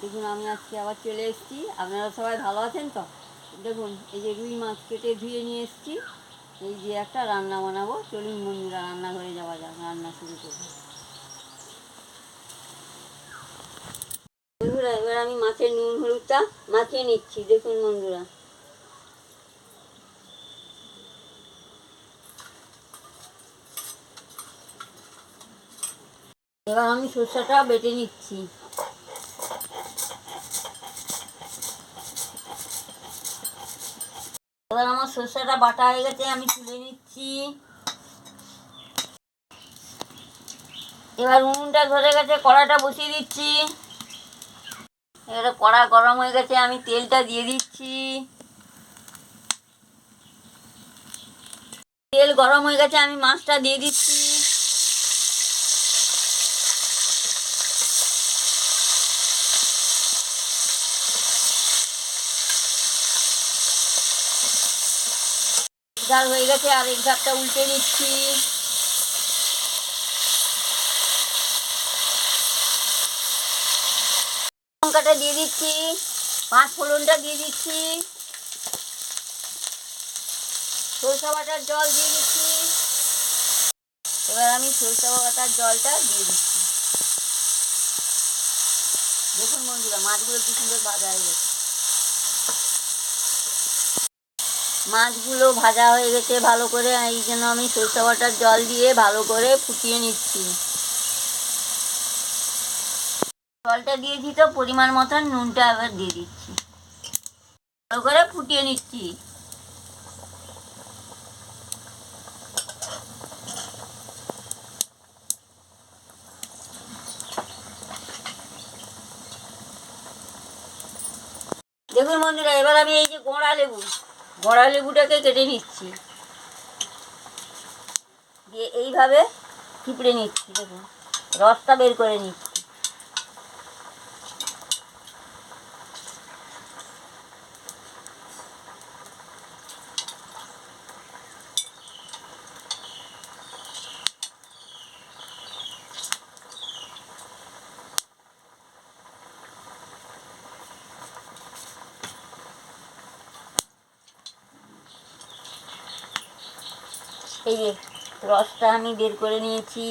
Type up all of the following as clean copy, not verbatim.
দেখুন আমি আজকে আবার চলে এসেছি। আপনারা সবাই ভালো আছেন তো? দেখুন এই যে রুই মাছ কেটে ধুয়ে নিয়ে এসেছি। এই যে একটা রান্না বানাবো। চলুন বন্ধুরা রান্নাঘরে যাওয়া যাক, রান্না শুরু করবো। বন্ধুরা এবার আমি মাছের নুন হলুদটা মাখিয়ে নিচ্ছি। দেখুন বন্ধুরা, এবার আমি সরষেটা বেটে নিচ্ছি। এবার আমার সরষেটা বাটা হয়ে গেছে, আমি তুলে নিচ্ছি। এবার উনুনটা ধরে গেছে, কড়াটা বসিয়ে দিচ্ছি। এবারে কড়া গরম হয়ে গেছে, আমি তেলটা দিয়ে দিচ্ছি। তেল গরম হয়ে গেছে, আমি মাছটা দিয়ে দিচ্ছি। ঝাল হয়ে গেছে, আর এক ধাপটা উল্টে নিচ্ছি। লঙ্কাটা দিয়ে দিচ্ছি, পাঁচ ফোড়নটা দিয়ে দিচ্ছি, সরষে বাটার জল দিয়ে দিচ্ছি। এবার আমি সরষে বাটার জলটা দিয়ে দিচ্ছি। দেখুন বন্ধুরা মাছগুলো কি সুন্দর ভাজা হয়ে গেছে। মাছগুলো ভাজা হয়ে গেছে ভালো করে, এই জন্য আমি সরষে বাটার জল দিয়ে ভালো করে ফুটিয়ে নিচ্ছি। জলটা দিয়েছি তো, পরিমাণ মতন নুনটা আবার দিয়ে দিচ্ছি। ভালো করে ফুটিয়ে নিচ্ছি। দেখুন বন্ধুরা এবার আমি এই যে গোড়া লেবুটাকে কেটে নিচ্ছি, দিয়ে এইভাবে চিপড়ে নিচ্ছি। দেখুন রসটা বের করে নিচ্ছি। এই যে রসটা আমি বের করে নিয়েছি।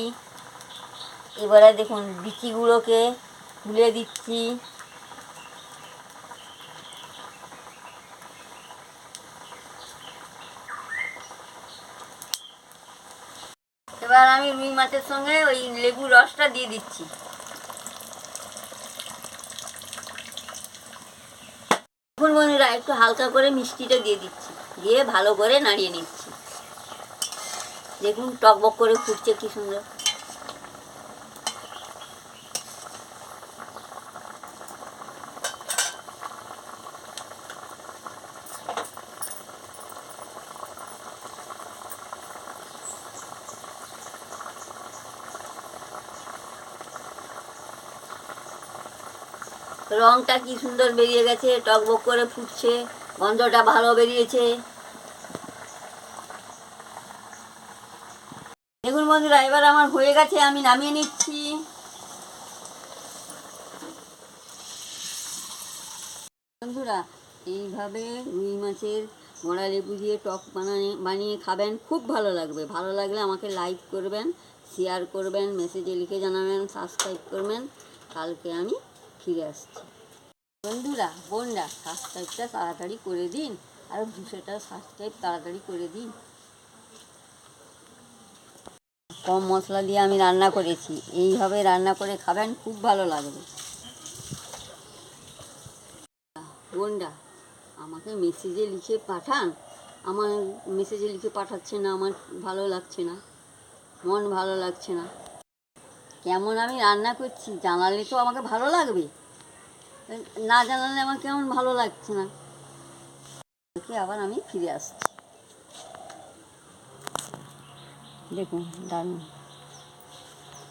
এবারে দেখুন বিচিগুলোকে তুলে দিচ্ছি। এবার আমি রুই মাছের সঙ্গে ওই লেবু রসটা দিয়ে দিচ্ছি। দেখুন বন্ধুরা একটু হালকা করে মিষ্টিটা দিয়ে দিচ্ছি, দিয়ে ভালো করে নাড়িয়ে নিচ্ছি। দেখুন টকবক করে ফুটছে কি সুন্দর। রংটা কি সুন্দর বেরিয়ে গেছে, টকবক করে ফুটছে, গন্ধটা ভালো বেরিয়েছে। দেখুন বন্ধুরা এবার আমার হয়ে গেছে, আমি নামিয়ে নিচ্ছি। বন্ধুরা এইভাবে রুই মাছের গোড়া লেবু দিয়ে টক বানিয়ে খাবেন, খুব ভালো লাগবে। ভালো লাগলে আমাকে লাইক করবেন, শেয়ার করবেন, মেসেজে লিখে জানাবেন, সাবস্ক্রাইব করবেন। কালকে আমি ফিরে আসছি। বন্ধুরা বোনরা সাবস্ক্রাইবটা তাড়াতাড়ি করে দিন, আর 200টা সাবস্ক্রাইব তাড়াতাড়ি করে দিন। কম মশলা দিয়ে আমি রান্না করেছি, এইভাবে রান্না করে খাবেন, খুব ভালো লাগবে। বোনরা আমাকে মেসেজে লিখে পাঠান, আমার মেসেজে লিখে পাঠাচ্ছে না, আমার ভালো লাগছে না, মন ভালো লাগছে না। কেমন আমি রান্না করছি জানালে তো আমাকে ভালো লাগবে, না জানালে আমার কেমন ভালো লাগছে না। আবার আমি ফিরে আসছি। দেখুন দারুণ।